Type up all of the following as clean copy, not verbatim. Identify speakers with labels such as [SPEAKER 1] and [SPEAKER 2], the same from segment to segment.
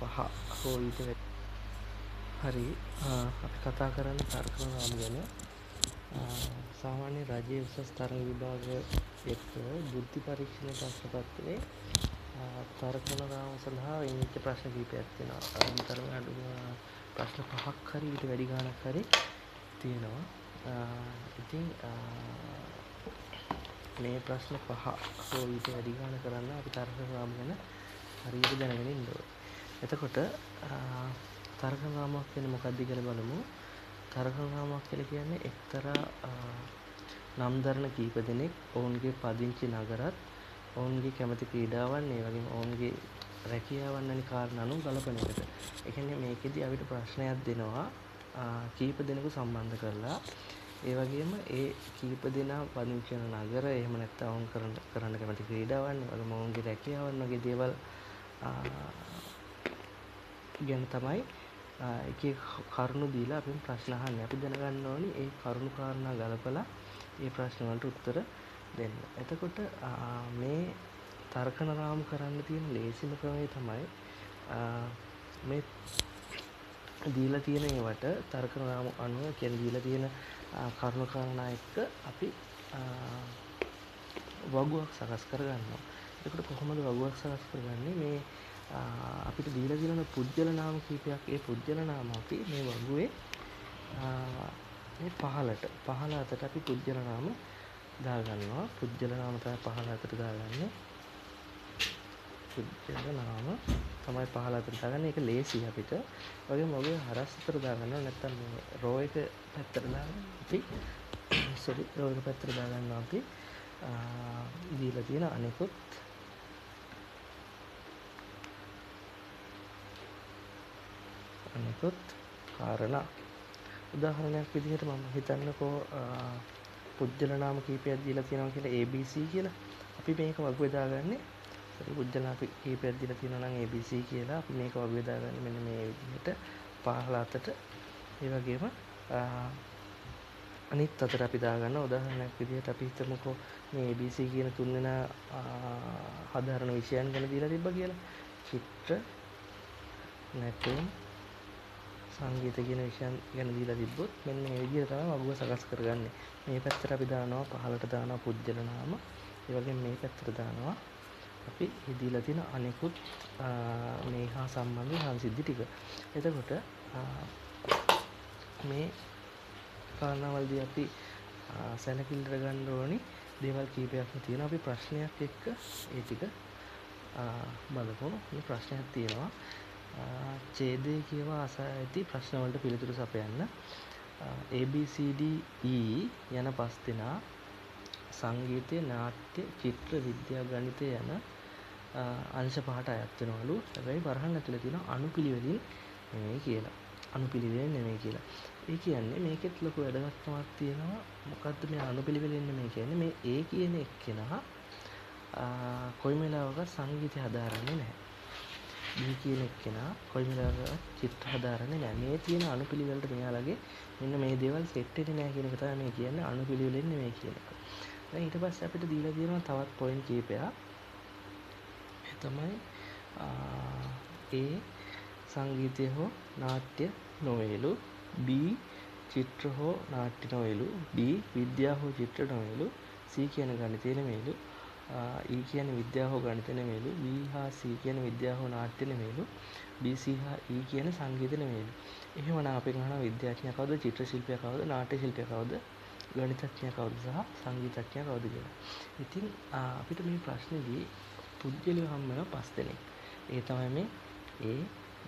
[SPEAKER 1] 5 හෝ ඊට හරි අපි කතා කරන්නේ තර්කන නාම ගැන. සාමාන්‍ය රජයේ උසස් තරඟ විභාග එක්ක බුද්ධි පරීක්ෂණ ප්‍රශ්න පත්‍රයේ තර්කන නාම සඳහා වෙච්ච ප්‍රශ්න කිහිපයක් තියෙනවා. අතරම අඩුම ප්‍රශ්න 5ක් හරි ඊට වැඩි ගණනක් හරි තියෙනවා. ඉතින් මේ ප්‍රශ්න 5 හෝ ඊට වැඩි ගණන කරන්න අපි තර්කන නාම ගැන හරියට දැනගෙන ඉන්න ඕනේ. එතකොට තර්කන නාමයක් කියන්නේ මොකක්ද කියලා බලමු. තර්කන නාමයක් කියලා කියන්නේ එක්තරා නම් දරන කීප දෙනෙක් ඔවුන්ගේ පදිංචි නගරත් ඔවුන්ගේ කැමති ක්‍රීඩාවන් ඒ වගේම ඔවුන්ගේ රැකියාවන් වැනි කාරණා අනුව ගලපන එකට. ඒ කියන්නේ මේකෙදි අපිට ප්‍රශ්නයක් දෙනවා කීප දෙනෙකු සම්බන්ධ කරලා ඒ වගේම ඒ කීප දෙනා පදිංචි වෙන නගර එහෙම නැත්නම් ඔවුන් කරන්න කැමති ක්‍රීඩාවන් ඒ වගේම ඔවුන්ගේ රැකියාවන් වගේ දේවල් ගැන තමයි එක කරුණු දීලා අපින් ප්‍රශ්න අහන්නේ. අපි දැනගන්න ඕනි ඒ කරුණු කාරණා ගලපලා ඒ ප්‍රශ්න වලට උත්තර දෙන්න. එතකොට මේ තර්කන රාමු කරන්න තියෙන ලේසිම ක්‍රමය තමයි මේ දීලා තියෙන ඒවට තර්කන රාමු අනුව කියන්නේ දීලා තියෙන කරුණු කාරණා එක්ක අපි වගුවක් සකස් කරගන්නවා. එතකොට කොහොමද වගුවක් සකස් කරගන්නේ? මේ අපිට දීලා තියෙන පුජ්‍යල නාම කීපයක්. ඒ පුජ්‍යල නාම අපි මේ වගුවේ මේ පහළ අතට අපි පුජ්‍යල නාම දාගන්නවා. පුජ්‍යල නාම තමයි පහළ අතට දාගන්නේ. පුජ්‍යල නාම තමයි පහළ අතට දාගන්නේ. ඒක ලේසි අපිට. වගේම වගේ හරස් අතට දාගන්නවා. නැත්තම් මේ රෝ එක පැත්තට දාගන්න අපි රෝ එක පැත්තට දාගන්නවා අපි දීලා තියෙන අනිකුත් කාරණා. උදාහරණයක් විදිහට මම හිතන්නකෝ පුජ්‍යල නාම කීපයක් දීලා තියෙනවා කියලා ABC කියලා. අපි මේක වගුවේ දාගන්නේ පුජ්‍යල නාම කීපයක් දීලා තියෙනවා නම් ABC කියලා. අපි මේක වගුවේ දාගන්නේ මෙන්න මේ විදිහට පහළ අතට. ඒ වගේම අනිත් අතට අපි දාගන්න උදාහරණයක් විදිහට අපි හිතමුකෝ මේ ABC කියන තුන්වෙනා හදාරන විෂයන් ගැන දීලා තිබ්බා කියලා. චිත්‍ර, නැටුම්, සංගීත කියන විෂයන් ගැන දීලා තිබ්බොත් මෙන්න මේ විදිහට තමයි වගුව සකස් කරගන්නේ. මේ පැත්තට අපි දානවා පහළට දානවා පුජ්‍යල නාම. ඒ වගේම මේ පැත්තට දානවා අපි දීලා තියෙන අනිකුත් මේ හා සම්බන්ධ සංසිද්ධි ටික. එතකොට මේ කාරණාවල්දී අපි සැලකිලිට ගන්න ඕනි දේවල් කීපයක්ම තියෙනවා. අපි ප්‍රශ්නයක් එක්ක ඒ ටික බලමු. මේ ප්‍රශ්නයක් තියෙනවා. ඡේදයේ කියවා අසා ඇති ප්‍රශ්න වලට පිළිතුරු සපයන්න. ABCD E යන පස් දෙනා සංගීතය, නාට්‍ය, චිත්‍ර, විද්‍යා, ගණිතය යන අංශ පහට අයත් වෙනවලු. හැබැයි වරහන් ඇතුලේ තියෙන අනුපිළිවෙලින් නෙමෙයි කියලා. අනුපිළිවෙලින් නෙමෙයි කියලා. ඒ කියන්නේ මේකෙත් ලොකු වැදගත්කමක් තියෙනවා. මොකද්ද මේ අනුපිළිවෙලින් නෙමෙයි කියන්නේ? මේ A කියන එක්කෙනා කොයිම වෙලාවක සංගීතය හදාරන්නේ නැහැ. B කියන එක්කෙනා කොයිම වෙලාවක චිත්‍ර හදාරන්නේ නැහැ. මේ තියෙන අනුපිළිවෙලට මෙයාලගේ මෙන්න මේ දේවල් සෙට් වෙන්නේ නැහැ කියන එක තමයි මේ කියන්නේ අනුපිළිවෙලින් නෙමෙයි කියන එක. දැන් ඊට පස්සේ අපිට දීලා තියෙනවා තවත් පොයින්ට් කීපයක්. ඒ තමයි A සංගීතය හෝ නාට්‍ය නොවේලු. B චිත්‍ර හෝ නාට්‍ය නොවේලු. D විද්‍යාව හෝ චිත්‍ර නොවේලු. C කියන ගණිතය නෙමෙයිලු. E කියන්නේ විද්‍යාව හෝ ගණිත නෙමෙයිලු. B හා C කියන විද්‍යාව හෝ නාට්‍ය නෙමෙයිලු. B C හා E කියන සංගීත නෙමෙයිලු. එහෙමනම් අපි ගන්නවා විද්‍යාඥයා කවුද? චිත්‍ර ශිල්පියා කවුද? නාට්‍ය ශිල්පියා කවුද? ගණිතඥයා කවුද සහ සංගීතඥයා කවුද කියලා. ඉතින් අපිට මේ ප්‍රශ්නේදී පුජ්‍යලිය හම්බ වෙනවා පස් දෙනෙක්. ඒ තමයි මේ A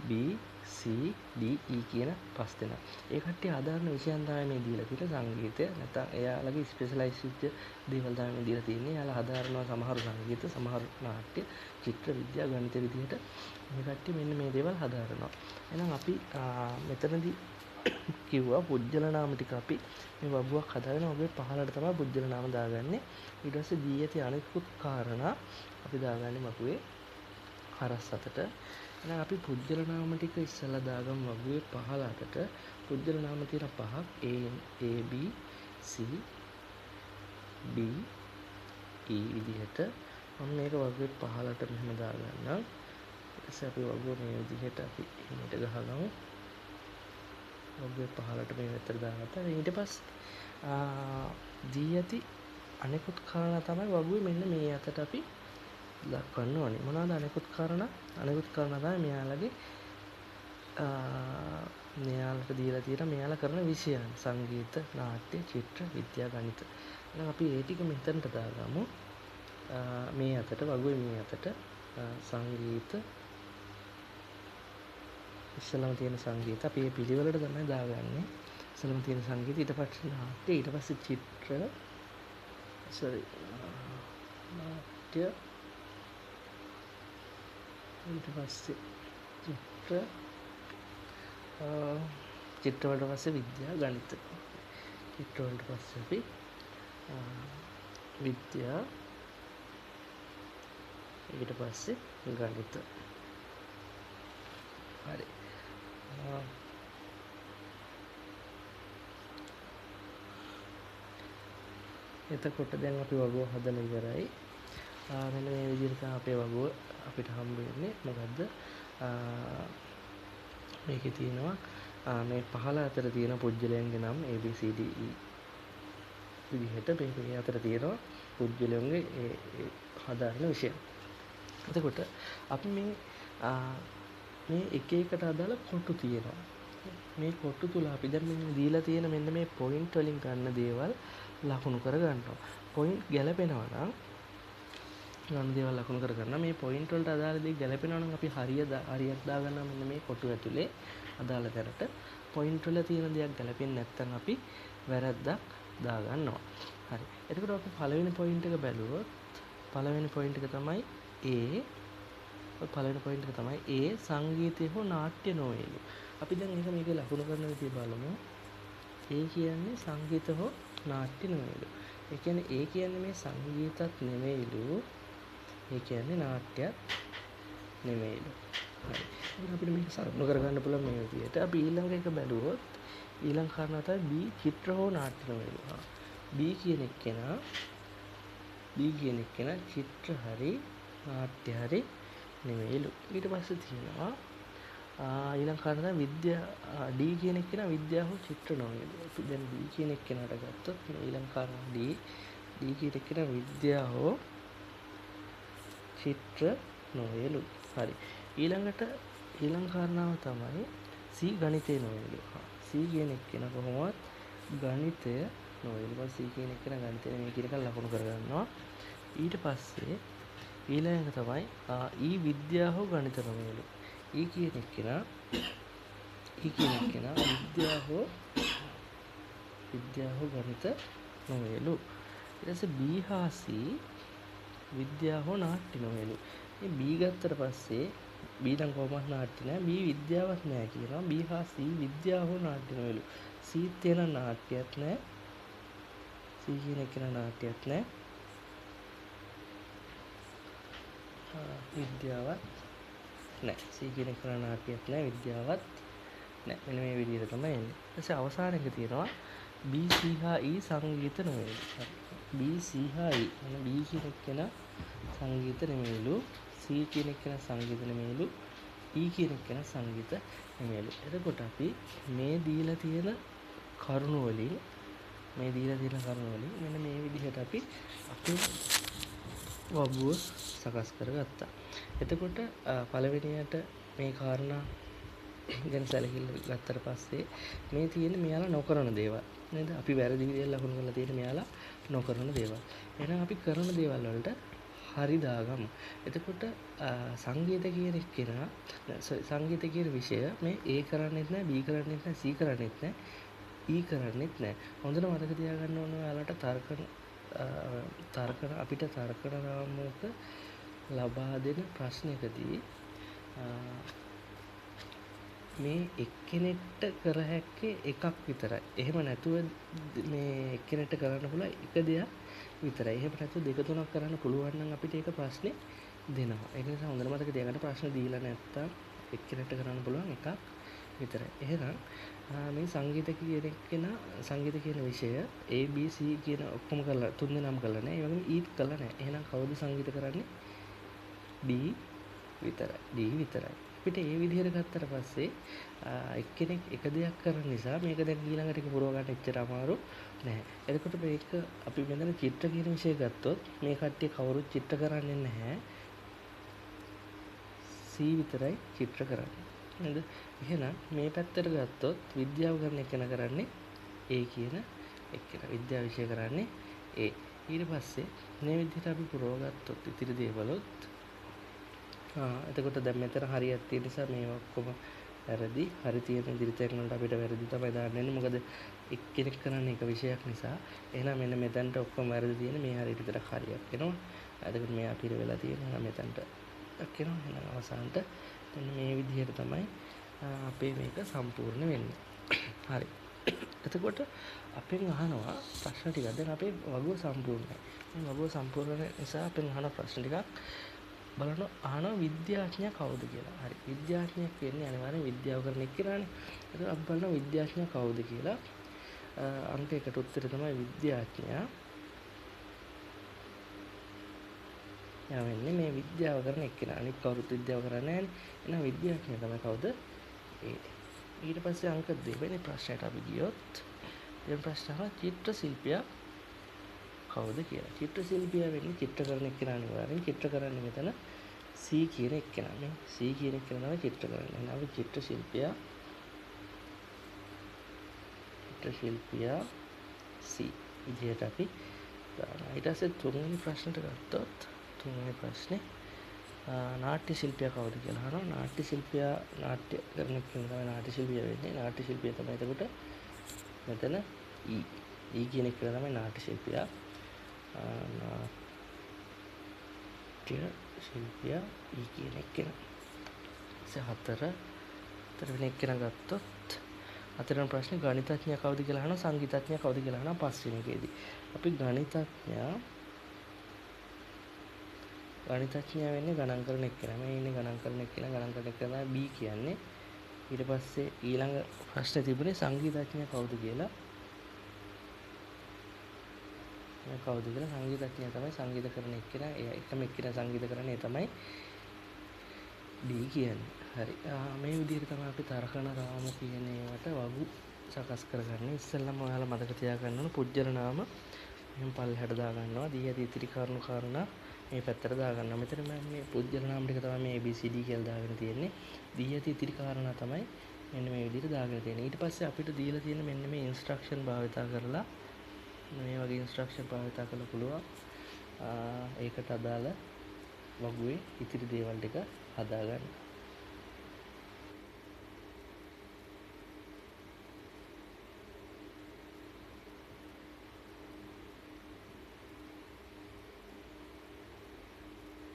[SPEAKER 1] B C D E කියන පස් දෙනා. ඒ කට්ටිය ආධාරණ විෂයන් තමයි මේ දීලා තියෙන්නේ සංගීතය. නැත්නම් එයාලගේ ස්පෙෂලායිස් වෙච්ච දේවල් තමයි මේ දීලා තියෙන්නේ. එයාලා ආධාරණව සමහරු සංගීත, සමහරු නාට්‍ය, චිත්‍ර, විද්‍යා, ගණිත විදිහට මේ කට්ටිය මෙන්න මේ දේවල් හදාරනවා. එහෙනම් අපි මෙතනදී කිව්වා පුජ්‍යල නාම ටික අපි මේ වගුවක් හදාගෙන ඔබේ පහළට තමයි පුජ්‍යල නාම දාගන්නේ. ඊට පස්සේ දී ඇති අනිකුත් කාරණා අපි දාගන්නේ මතුවේ හරස් අතට. එහෙනම් අපි පුජ්‍යල නාම ටික ඉස්සෙල්ලා දාගමු වගුවේ පහළ අතට. පුජ්‍යල නාම තියෙන පහක් A B C D E විදිහට මම මේක වගුවේ පහළට මෙහෙම දාගන්නම්. ඊට පස්සේ අපි වගුව මේ විදිහට අපි එන්නට ගහගමු. වගුවේ පහළට මේ පැත්තට දාගත්තා. ඊට පස්සේ දී ඇති අනෙකුත් කාරණා තමයි වගුවේ මෙන්න මේ අතට අපි දක්වන්න ඕනේ. මොනවාද අනෙකුත් කාරණා? අනෙකුත් කාරණා තමයි මෙයාලට දීලා තියෙන මෙයාලා කරන විෂයන් සංගීත, නාට්‍ය, චිත්‍ර, විද්‍යා, ගණිත. එහෙනම් අපි ඒ ටික මෙතනට දාගමු. මේ අතට වගුවේ මේ අතට සංගීත ඉස්සලම තියෙන සංගීත අපි මේ පිළිවෙලට තමයි දාගන්නේ. ඉස්සලම තියෙන සංගීත, ඊට පස්සේ නාට්‍ය, ඊට පස්සේ චිත්‍ර නාට්‍ය, ඊට පස්සේ චිත්‍ර වලට පස්සේ විද්‍යා, ගණිත. චිත්‍ර වලට පස්සේ අපි විද්‍යා, ඊට පස්සේ ගණිත. හරි. එතකොට දැන් අපි වගුව හදලා ඉවරයි. මෙන්න මේ විදිහට අපේ වගුව අපිට හම්බ වෙන්නේ. මොකද්ද? මේකේ තියෙනවා මේ පහළ අතර තියෙන පුජ්‍යලයන්ගේ නම් A B C D E විදිහට මේ අතර තියෙනවා පුජ්‍යලයන්ගේ ඒ හදාගෙන විෂය. එතකොට අපි මේ එක එකට අදාළ කොටු තියෙනවා. මේ කොටු තුල අපි දැන් මෙන්න දීලා තියෙන මෙන්න මේ පොයින්ට් වලින් ගන්න දේවල් ලකුණු කර ගන්නවා. පොයින්ට් ගැලපෙනවා නම් ගන්න දේවල් ලකුණු කර ගන්න. මේ පොයින්ට් වලට අදාළ දේ ගැලපෙනවා නම් අපි හරියක් දාගන්නවා මෙන්න මේ කොටු ඇතුලේ අදාළ කරට. පොයින්ට් වල තියෙන දේක් ගැලපෙන්නේ නැත්නම් අපි වැරද්දක් දාගන්නවා. හරි. එතකොට අපි පළවෙනි පොයින්ට් එක බැලුවොත් පළවෙනි පොයින්ට් එක තමයි පළවෙනි පොයින්ට් එක තමයි සංගීතය හෝ නාට්‍ය නොවේලු. අපි දැන් මේක ලකුණු කරන විදිහ බලමු. කියන්නේ සංගීත හෝ නාට්‍ය නෙවෙයිලු. ඒ කියන්නේ මේ සංගීතත් නෙවෙයිලු. ඒ කියන්නේ නාට්‍යත් නෙවෙයිලු. හරි. එහෙනම් අපිට මේක සරල කරගන්න පුළුවන් මේ විදිහට. අපි ඊළඟ එක බැලුවොත් ඊළඟ කාරණා තමයි චිත්‍ර හෝ නාට්‍ය නෙවෙයිලු. B කියන එක්කෙනා චිත්‍ර හරි නාට්‍ය හරි නෙවෙයිලු. ඊට පස්සේ තියෙනවා ඊළඟ කාරණා විද්‍යා D කියන එක්කෙනා විද්‍යාව හෝ චිත්‍ර නොවේලු. අපි දැන් D කියන එක්කෙනාට ගත්තොත් මේ ඊළඟ කාරණා D කියන එක්කෙනා විද්‍යාව හෝ චිත්‍ර නොවේලු. හරි. ඊළඟ කාරණාව තමයි C ගණිතය නොවේලු. C කියන එක්කෙනා කොහොමවත් ගණිතය නොවේලු. C කියන එක්කෙනා ගණිතය නෙමෙයි කියන එක ලකුණු කරගන්නවා. ඊට පස්සේ ඊළඟ තමයි විද්‍යාව හෝ ගණිත නොවේලු. කියන එක්කෙනා විද්‍යාව හෝ ගණිත නොවේලු. ඊට පස්සේ B හා C විද්‍යාව හෝ නාට්‍ය නොවේලු. මේ B ගත්තට පස්සේ B නම් කොහොමවත් නාට්‍ය නෑ. B විද්‍යාවක් නෑ කියනවා. B හා C විද්‍යාව හෝ නාට්‍ය නොවේලු. C තියෙන නාට්‍යයක් නෑ. C කියන එක්කෙනා නාට්‍යයක් නෑ. විද්‍යාවක් නෑ. C කියන එක්කෙනා නාට්‍යයක් නෑ. විද්‍යාවක් නෑ. මෙන්න මේ විදිහට තමයි එන්නේ. ඊට පස්සේ අවසාන එක තියෙනවා B C හා E සංගීත නොවේලු. B C හා E. මෙන්න B කියන එක්කෙනා සංගීත නෙමෙයිලු. C කියන එක්කෙනා සංගීත නෙමෙයිලු. E කියන එක්කෙනා සංගීත නෙමෙයිලු. එතකොට අපි මේ දීලා තියෙන කරුණු වලින් මෙන්න මේ විදිහට අපි අපේ වගුව සකස් කරගත්තා. එතකොට පළවෙනියට මේ කාරණා ගැන සැලකිල්ල ගත්තට පස්සේ මේ තියෙන මෙයාලා නොකරන දේවල් නේද? අපි වැරදි විදිහට ලකුණු කරලා තියෙන මෙයාලා නොකරන දේවල්. එහෙනම් අපි කරන දේවල් වලට හරි දාගමු. එතකොට සංගීත කියන එක්කෙනා සංගීත කියන විෂය මේ A කරන්නේත් නැහැ, B කරන්නේත් නැහැ, C කරන්නේත් නැහැ, E කරන්නේත් නැහැ. හොඳට මතක තියාගන්න ඕන ඔයාලට අපිට තර්කන රාමුවක ලබා දෙන ප්‍රශ්නයකදී මේ එක්කෙනෙක්ට කර හැක්කේ එකක් විතරයි. එහෙම නැතුව මේ එක්කෙනෙක්ට කරන්න පුළුවන් එක දෙයක් විතරයි. එහෙම නැතුව දෙක තුනක් කරන්න පුළුවන් නම් අපිට ඒක ප්‍රශ්නේ දෙනවා. ඒක නිසා හොඳට මතක තියාගන්න ප්‍රශ්න දීලා නැත්තම් එක්කෙනෙක්ට කරන්න පුළුවන් එකක් විතරයි. එහෙනම් මේ සංගීත කියන විෂය A B C කියන ඔක්කොම කරලා තුන් දෙනාම කරලා නැහැ. ඒ වගේම E කරලා නැහැ. එහෙනම් කවුද සංගීත කරන්නේ? B විතරයි. D විතරයි. අපිට මේ විදිහට ගත්තට පස්සේ එක්කෙනෙක් එක දෙයක් කරන නිසා මේක දැන් ඊළඟට එක පුරව ගන්න එච්චර අමාරු නැහැ. එතකොට මේක අපි මෙතන චිත්‍ර කියන විෂය ගත්තොත් මේ කට්ටිය කවුරුත් චිත්‍ර කරන්නේ නැහැ. C විතරයි චිත්‍ර කරන්නේ. නේද? එහෙනම් මේ පැත්තට ගත්තොත් විද්‍යාව කරන එකන කරන්නේ A කියන එක්කෙනා. විද්‍යාව විෂය කරන්නේ A. ඊට පස්සේ මේ විදිහට අපි පුරව ගත්තොත් ඉතිරි දේවලුත් එතකොට දැන් මෙතන හරියක් තියෙන නිසා මේ ඔක්කොම වැරදි. හරි තියෙන ඉදිරි තැන් වලට අපිට වැරදි තමයි දාන්න වෙන්නේ. මොකද එක්කෙනෙක් කරන්නේ එක විෂයක් නිසා. එහෙනම් මෙන්න මෙතනට ඔක්කොම වැරදි තියෙන මේ හරියට විතර හරියක් එනවා. එතකොට මේ අපිට වෙලා තියෙන එහෙනම් මෙතනට එනවා. එහෙනම් අවසානට මෙන්න මේ විදිහට තමයි අපේ මේක සම්පූර්ණ වෙන්නේ. හරි. එතකොට අපෙන් අහනවා ප්‍රශ්න ටිකක්. දැන් අපේ වගුව සම්පූර්ණයි. මේ වගුව සම්පූර්ණ නිසා අපෙන් අහන ප්‍රශ්න ටිකක් බලන්න අහනවා විද්‍යාඥයා කවුද කියලා. හරි. විද්‍යාඥයෙක් වෙන්නේ අනිවාර්යෙන් විද්‍යාව කරන එක්කෙනානේ. ඒක අපි බලනවා විද්‍යාඥයා කවුද කියලා. අංක 1ට උත්තරය තමයි විද්‍යාඥයා. යා වෙන්නේ මේ විද්‍යාව කරන එක්කෙනා. අනිත් කවුරුත් විද්‍යාව කරන්නේ නැහැනේ. එහෙනම් විද්‍යාඥයා තමයි කවුද? ඒ. ඊට පස්සේ අංක 2 වෙනි ප්‍රශ්නයට අපි ගියොත් දෙවෙනි ප්‍රශ්න අහනවා චිත්‍ර ශිල්පියා කවුද කියලා. චිත්‍ර ශිල්පියා වෙන්නේ චිත්‍ර කරන එක්කෙනා අනිවාර්යෙන්. චිත්‍ර කරන්නේ මෙතන C කියන එක්කෙනා. මේ C කියන එක්කෙනා තමයි චිත්‍ර කරන්නේ. එහෙනම් අපි චිත්‍ර ශිල්පියා C විදිහට අපි දානවා. ඊට පස්සේ තුන්වෙනි ප්‍රශ්නට ගත්තොත් තුන්වෙනි ප්‍රශ්නේ නාට්‍ය ශිල්පියා කවුද කියලා අහනවා. නාට්‍ය ශිල්පියා නාට්‍ය කරන එක්කෙනා තමයි නාට්‍ය ශිල්පියා වෙන්නේ. නාට්‍ය ශිල්පියා තමයි එතකොට මෙතන E කියන එක්කෙනා තමයි නාට්‍ය ශිල්පියා. නාට්‍ය ශිල්පියා E කියන එක්කෙනා. හතරවෙනි එක්කෙනා ගත්තොත් හතරවෙනි ප්‍රශ්නේ ගණිතඥයා කවුද කියලා අහනවා. සංගීතඥයා කවුද කියලා අහනවා පස්වෙනි එකේදී. අපි ගණිතඥයා වෙන්නේ ගණන් කරන එක්කෙනා. මේ ඉන්නේ ගණන් කරන එක්කෙනා B කියන්නේ. ඊට පස්සේ ඊළඟ ප්‍රශ්නේ තිබුණේ සංගීතඥයා කවුද කියලා. සංගීතඥයා තමයි සංගීත කරන එක්කෙනා. ඒ එකම එක්කෙනා සංගීත කරන්නේ ඒ තමයි D කියන්නේ. හරි. මේ විදිහට තමයි අපි තර්කන රාම කියන ඒවට වගු සකස් කරගන්නේ. ඉස්සෙල්ලම ඔයාලා මතක තියාගන්න ඕන පුජ්‍යල නාම මෙහෙම පල්ලෙහාට දාගන්නවා. දී ඇති ඉතිරි කරුණු කාරණා මේ පැත්තට දාගන්නවා. මෙතන මම මේ පුජ්‍යල නාම ටික තමයි මේ ABCD කියලා දාගෙන තියෙන්නේ. දී ඇති ඉතිරි කාරණා තමයි මෙන්න මේ විදිහට දාගෙන තියෙන්නේ. ඊට පස්සේ අපිට දීලා තියෙන මෙන්න මේ ඉන්ස්ට්‍රක්ෂන් භාවිතා කරලා මේ වගේ ඉන්ස්ට්‍රක්ෂන් භාවිතා කරලා පුළුවන් ඒකට අදාළ වගුවේ ඉතිරි දේවල් ටික හදාගන්න.